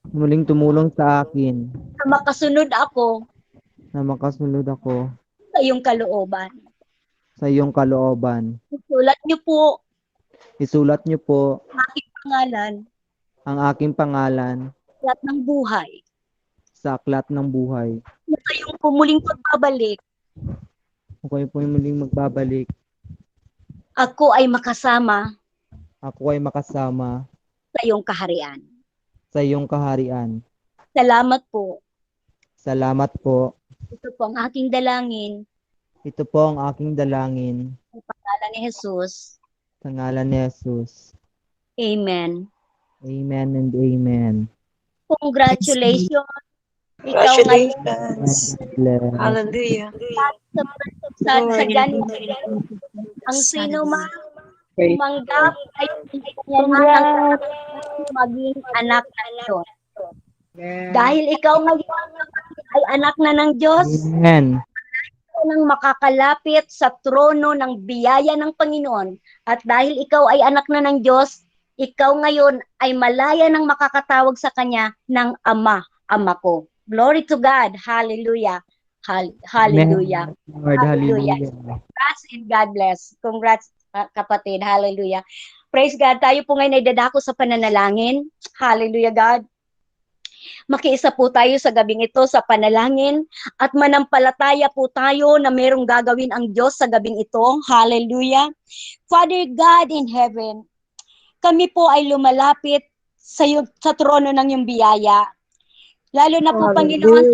muling tumulong sa akin na makasunod ako na makasunod ako sa iyong kalooban. sa iyong kalooban. Isulat niyo po Isulat niyo po ang aking pangalan ang aking pangalan lahat ng buhay. sa aklat ng buhay. Na sa iyong pumuling pagbabalik, Ako po muling magbabalik. ako ay makasama Ako ay makasama sa iyong kaharian. sa iyong kaharian. Salamat po. Salamat po. Ito po ang aking dalangin Ito po ang aking dalangin sa pangalan ni Jesus. sa ngalan ni Jesus. Amen. Amen and amen. Congratulations. Ikaw ngayon Congratulations. Bless. Hallelujah. sa January. Ang sino man tumanggap ay kanya maging anak ng Diyos. Dahil ikaw ngayon ay anak na ng Diyos, Amen. nang makakalapit sa trono ng biyaya ng Panginoon. At dahil ikaw ay anak na ng Diyos, ikaw ngayon ay malaya nang makakatawag sa Kanya ng Ama, Ama ko. Glory to God. Hallelujah. Hallelujah. Lord, Hallelujah. hallelujah. Congrats and God bless. Congrats, kapatid. Hallelujah. Praise God. Tayo po ngayon ay dadako sa pananalangin. Hallelujah, God. Makiisa po tayo sa gabing ito sa panalangin at manampalataya po tayo na merong gagawin ang Diyos sa gabing ito. Hallelujah. Father God in heaven, kami po ay lumalapit sa trono ng iyong biyaya. Lalo na po, Panginoon,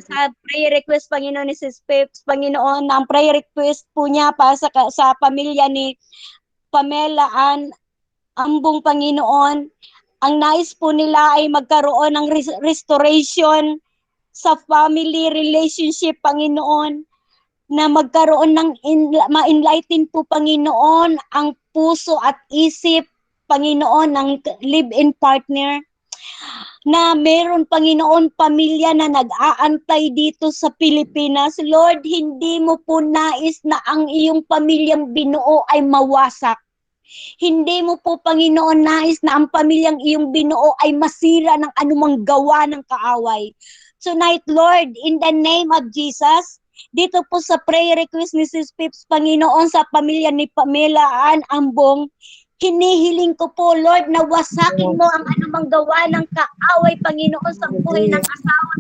sa prayer request, Panginoon, ni Sis Pips, Panginoon, ang prayer request po niya para sa pamilya ni Pamela Ann Ambong, Panginoon. Ang nais po nila ay magkaroon ng restoration sa family relationship, Panginoon, na magkaroon ng ma-enlighten po, Panginoon, ang puso at isip, Panginoon, ng live-in partner, na meron, Panginoon, pamilya na nag-aantay dito sa Pilipinas. Lord, hindi mo po nais na ang iyong pamilyang binuo ay mawasak. Hindi mo po, Panginoon, nais na ang pamilyang iyong binuo ay masira ng anumang gawa ng kaaway. Tonight, Lord, in the name of Jesus, Dito po sa prayer request ni Sis Pips, Panginoon, sa pamilya ni Pamela Ann Ambong, hinihiling ko po, Lord, na wasakin mo ang anumang gawa ng kaaway, Panginoon, sa buhay ng asawa,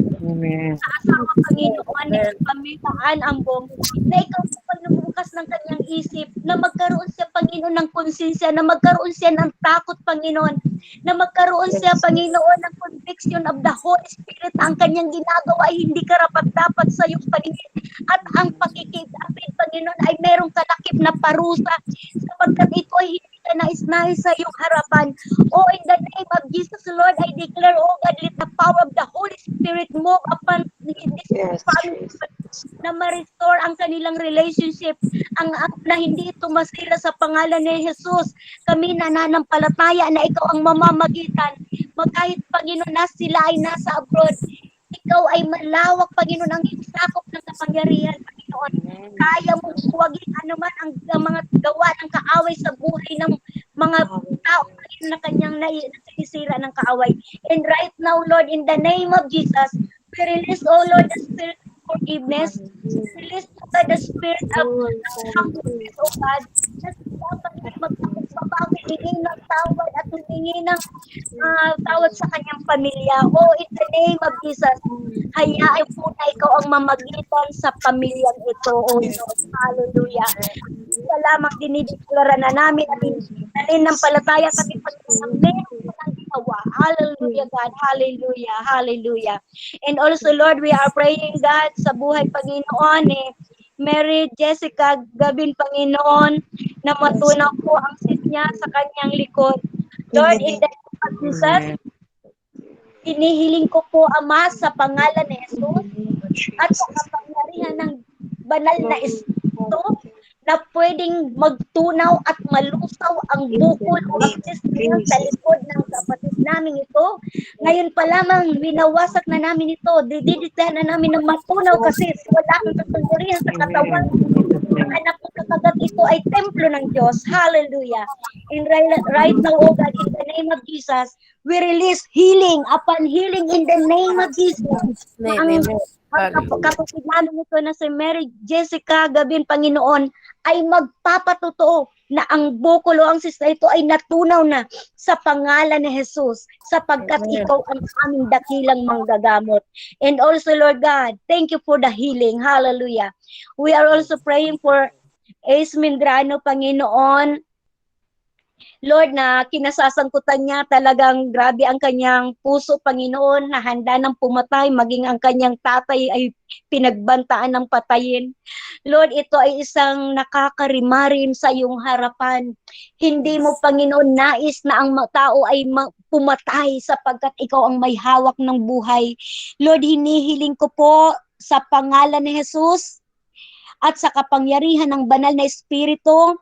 sa asawa, Panginoon, ni Pamela Ann Ambong, na ikaw po pagbubukas ng kanyang isip, na magkaroon siya, Panginoon, ng konsensya, na magkaroon siya ng takot, Panginoon, na magkaroon siya, Panginoon, ng conviction of the Holy Spirit, na ang kanyang ginagawa ay hindi karapat-dapat sa iyong paningin, at ang pakikidapin, Panginoon, ay merong kalakip na parusa, sapagkat ito ay hindi ka nais-nais sa iyong harapan. Oh, in the name of Jesus, Lord, I declare, oh God, let the power of the Holy Spirit move upon this family, na ma-restore ang kanilang relationship, na hindi ito masira sa pangalan ni Jesus. Kami nananampalataya na ikaw ang mamamagitan. Kahit, Panginoon, na sila ay nasa abroad, ikaw ay malawak, Panginoon, ang sakop ng kapangyarihan, Panginoon. Kaya mong huwagin anuman ang mga gawa ng kaaway sa buhay ng mga tao, Panginoon, na kanyang nasisira ng kaaway. And right now, Lord, in the name of Jesus, we release, oh Lord, the spirit of forgiveness. Release, oh God, the spirit of humbleness, oh God. Na dapat magpapagpabago, hingin ng tawad at humingi ng tawad sa kanyang pamilya. Oh, in the name of Jesus, hayaan po na ikaw ang mamagitan sa pamilyang ito, oh Lord. Hallelujah. Salamat, dinideklara na namin at nananampalataya kami pagkakang meron ka ng ginawa. Hallelujah, God. Hallelujah. Hallelujah. And also, Lord, we are praying, God, sa buhay, Panginoon, Mary Jessica Gabin, Panginoon, na matunaw po ang sis niya sa kanyang likod. Lord, in the name of Jesus, hinihiling ko po, Ama, sa pangalan ni Jesus at sa kapangyarihan ng banal na Espiritu, na pwedeng magtunaw at malusaw ang bukol o ang sistema sa likod ng kapatid namin ito. Ngayon pa lamang, winawasak na namin ito. Dididiktahan na namin ng matunaw kasi wala kang kapangyarihan sa katawan. Ang anak ko kapagat ito ay templo ng Diyos. Hallelujah. And right now, oh God, in the name of Jesus, we release healing upon healing in the name of Jesus. Ang kapatid namin ito na si Mary Jessica Gabin, Panginoon, ay magpapatotoo na ang bukol o ang sista ito ay natunaw na sa pangalan ni Jesus, sapagkat ikaw ang aming dakilang manggagamot. And also, Lord God, thank you for the healing. Hallelujah. We are also praying for Ace Mindrano, Panginoon. Lord, na kinasasangkutan niya, talagang grabe ang kanyang puso, Panginoon, na handa ng pumatay, maging ang kanyang tatay ay pinagbantaan ng patayin. Lord, ito ay isang nakakarimarin sa iyong harapan. Hindi mo, Panginoon, nais na ang tao ay pumatay sapagkat ikaw ang may hawak ng buhay. Lord, hinihiling ko po sa pangalan ni Jesus at sa kapangyarihan ng banal na Espiritu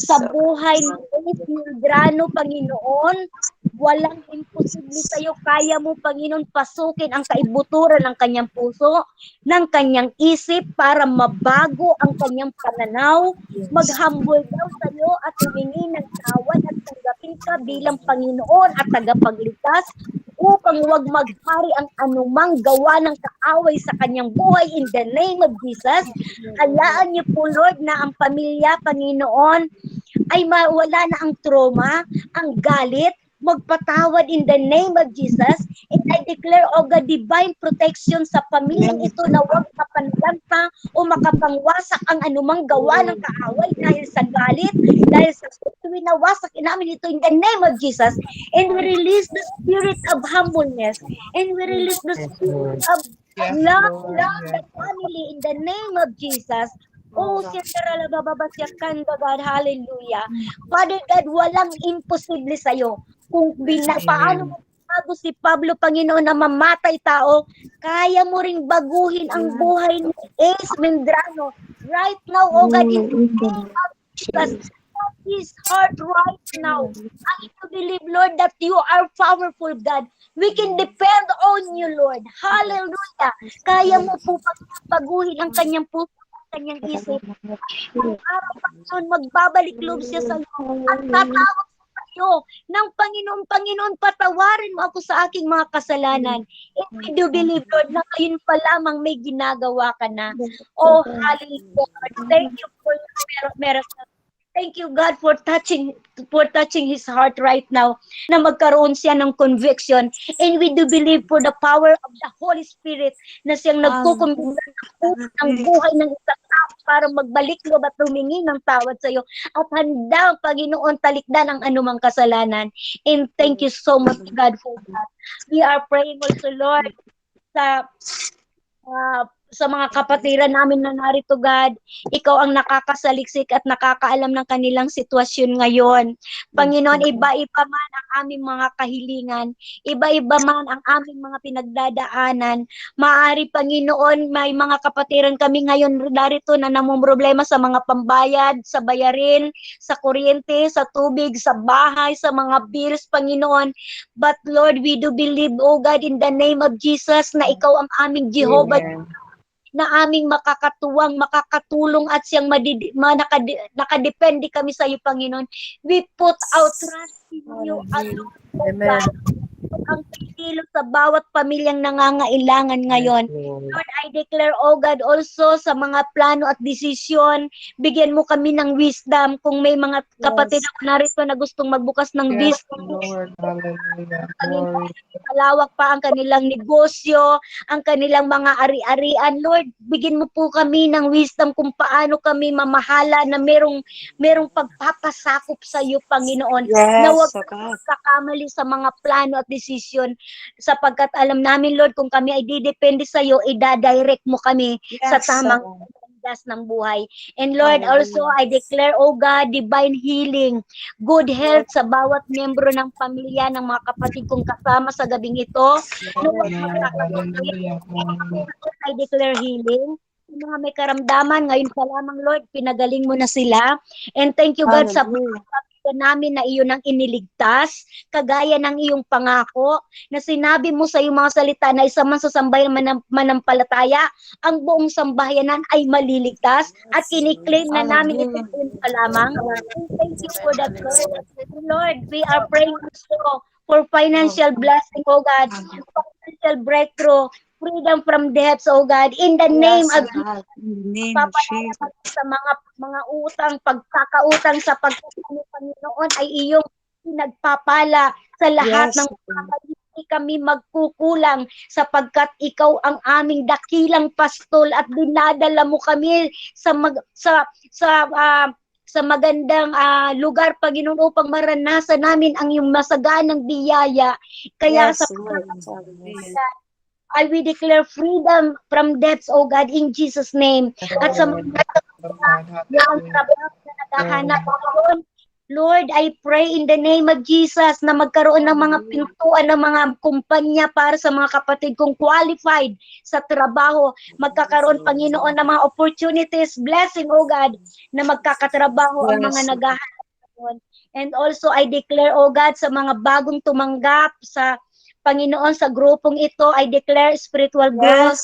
sa buhay ng Mindrano, Panginoon, walang imposible sa iyo. Kaya mo, Panginoon, pasukin ang kaibuturan ng kanyang puso, ng kanyang isip para mabago ang kanyang pananaw, maghambol daw sa iyo at humingi ng tawad at tanggapin ka bilang Panginoon at tagapagligtas, upang huwag maghari ang anumang gawa ng kaaway sa kanyang buhay in the name of Jesus. Halaan niyo po, Lord, na ang pamilya, Panginoon, ay mawala na ang trauma, ang galit, magpatawad in the name of Jesus. And I declare, O God, divine protection sa pamilyang ito na huwag mapanlanta o makapangwasak ang anumang gawa ng kaaway dahil sa galit, dahil sa winawasak namin ito in the name of Jesus. And we release the spirit of humbleness, and we release the spirit of love the family in the name of Jesus. Oh, God, hallelujah. Father God, walang imposible sa'yo. Kung paano mo bago si Pablo, Panginoon, na mamatay tao, kaya mo ring baguhin ang buhay ni Ace Mindrano. Right now, oh God, in the name of Jesus, his heart right now. I believe, Lord, that you are powerful, God. We can depend on you, Lord. Hallelujah. Kaya mo po baguhin ang kanyang puso, kanyang isip. Ang araw, Panginoon, magbabalik loob siya sa iyo at tatawag sa sa'yo ng Panginoon. Panginoon, patawarin mo ako sa aking mga kasalanan. And we do believe, Lord, na ngayon pa lamang may ginagawa ka na. Oh, hallelujah. Thank you for your miracle. Thank you, God, for touching his heart right now na magkaroon siya ng conviction. And we do believe for the power of the Holy Spirit na siyang nagkukumbisa ng buhay ng isang tao para magbalik loob at humingi ng tawad sa iyo at handa ang Panginoon talikdan ang anumang kasalanan. And thank you so much, God, for that. We are praying also, Lord, sa mga kapatiran namin na narito, God, ikaw ang nakakasaliksik at nakakaalam ng kanilang sitwasyon ngayon. Panginoon, iba-iba man ang aming mga kahilingan, iba-iba man ang aming mga pinagdadaanan. Maaari, Panginoon, may mga kapatiran kami ngayon narito na namumroblema sa mga pambayad, sa bayarin, sa kuryente, sa tubig, sa bahay, sa mga bills, Panginoon. But Lord, we do believe, oh God, in the name of Jesus, na ikaw ang aming Jehovah, na aming makakatuwang, makakatulong at siyang nakadepende kami sa iyo, Panginoon. We put our trust in you alone. Amen. Ang pagkilo sa bawat pamilyang nangangailangan ngayon. Lord, I declare, oh God, also sa mga plano at desisyon, bigyan mo kami ng wisdom kung may mga kapatid ako narito na gustong magbukas ng business. Lord, hallelujah. Malawak pa ang kanilang negosyo, ang kanilang mga ari-arian. Lord, bigyan mo po kami ng wisdom kung paano kami mamahala na merong pagpapasakop sa iyo, Panginoon. Na huwag kakamali sa mga plano at desisyon, sapagkat alam namin, Lord, kung kami ay didepende sa iyo, i-direct mo kami sa tamang landas ng buhay. And Lord, also I declare, oh God, divine healing, good health sa bawat miyembro ng pamilya ng mga kapatid kong kasama sa gabing ito. I declare healing. Yung mga may karamdaman, ngayon pa lamang, Lord, pinagaling mo na sila. And thank you, God, sa namin na iyon ang iniligtas, kagaya ng iyong pangako, na sinabi mo sa iyong mga salita na isa man sa sambayan manampalataya, ang buong sambayanan ay maliligtas, at kiniklaim na namin ito pa lamang. Thank you for that, Lord. We are praying also for financial blessing, oh God, financial breakthrough, freedom from debts, oh God, in the name of Jesus. Papalala sa mga utang, pagkakautang sa pagkakamit, Panginoon, ay iyong pinagpapala sa lahat ng mga. Hindi kami magkukulang sapagkat ikaw ang aming dakilang pastol at dinadala mo kami sa magandang lugar, Panginoon, upang maranasan namin ang iyong masaganang biyaya. Kaya sa I will declare freedom from debts, oh God, in Jesus' name. At sa mga naghahanap, Lord, I pray in the name of Jesus na magkaroon ng mga pintuan ng mga kumpanya para sa mga kapatid kong qualified sa trabaho. Magkakaroon, Panginoon, ng mga opportunities, blessing, oh God, na magkakatrabaho ang mga naghahanap. And also, I declare, oh God, sa mga bagong tumanggap sa Panginoon, sa grupong ito, I declare spiritual growth.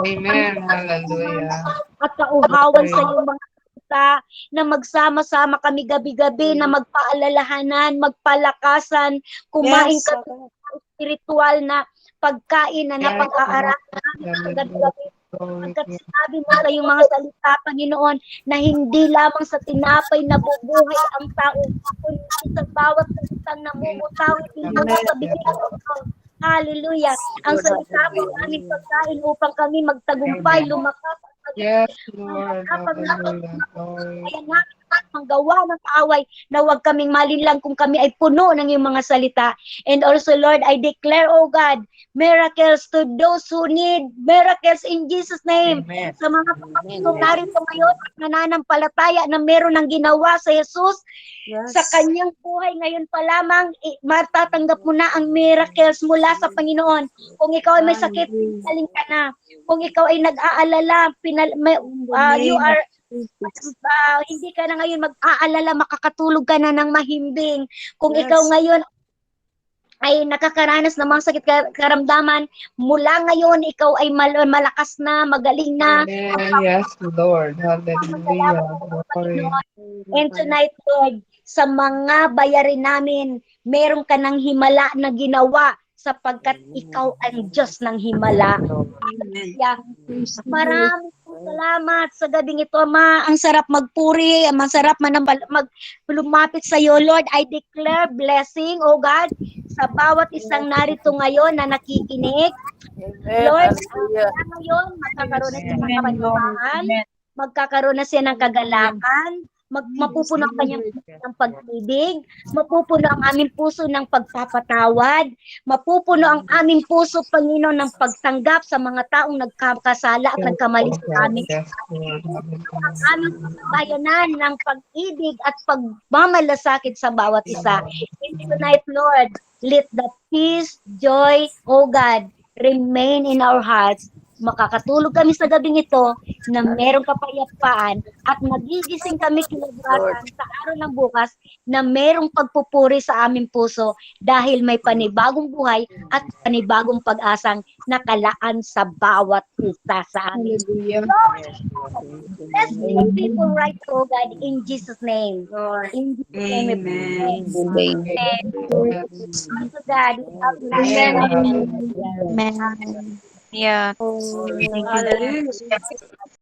Amen. Hallelujah. At kauhawan sa iyong mga kita na magsama-sama kami gabi-gabi na magpaalalahanan, magpalakasan, kumain ka ng spiritual na pagkain na napag-aaralan gabi-gabi. Pagkat sinabi mo sa iyong mga salita, Panginoon, na hindi lamang sa tinapay nabubuhay ang tao, kundi sa bawat salitang namumutaw, hindi mo sa bibig. Hallelujah. Ang salita mo aming pagkain upang kami magtagumpay, lumakas. Yes, Lord. Hallelujah. Kaya namin manggawa ng kaaway na huwag kaming malinlang kung kami ay puno ng iyong mga salita. And also, Lord, I declare, oh God, miracles to those who need miracles in Jesus' name. Amen. Sa mga kapatid kong narito ngayon, nananampalataya na meron ng ginawa sa Jesus, sa kanyang buhay ngayon pa lamang, matatanggap mo na ang miracles mula sa Panginoon. Kung ikaw ay may sakit, pinaling ka na. Kung ikaw ay nag-aalala, you are hindi ka na ngayon mag-aalala, makakatulog ka na ng mahimbing. Kung ikaw ngayon ay nakakaranas ng mga sakit karamdaman, mula ngayon ikaw ay malakas na, magaling na. Yes, Lord. Hallelujah. And tonight, Lord, sa mga bayarin namin. Meron ka ng himala na ginawa sapagkat ikaw ang Diyos ng himala. Hallelujah. Maraming salamat sa gabing ito, Ama. Ang sarap magpuri, ang sarap lumapit sa iyo, Lord. I declare blessing, oh God, sa bawat isang narito ngayon na nakikinig. Lord, ngayon, magkakaroon na siya ng kapayapaan, magkakaroon na siya ng kagalakan, mapupuno ang kanyang puso ng pag-ibig, mapupuno ang aming puso ng pagpapatawad, mapupuno ang aming puso, Panginoon, ng pagtanggap sa mga taong nagkakasala at nagkamali sa amin. Ang aming bayanan ng pag-ibig at pagmamalasakit sa bawat isa. In tonight, Lord, let the peace, joy, oh God, remain in our hearts. Makakatulog kami sa gabing ito na merong kapayapaan at magigising kami kinabukasan sa araw ng bukas na merong pagpupuri sa aming puso dahil may panibagong buhay at panibagong pag-asang nakalaan sa bawat isa sa amin. Let's be people right, oh God, in Jesus' name. In Jesus' name we pray. Unto God, Amen. Yeah. Hallelujah.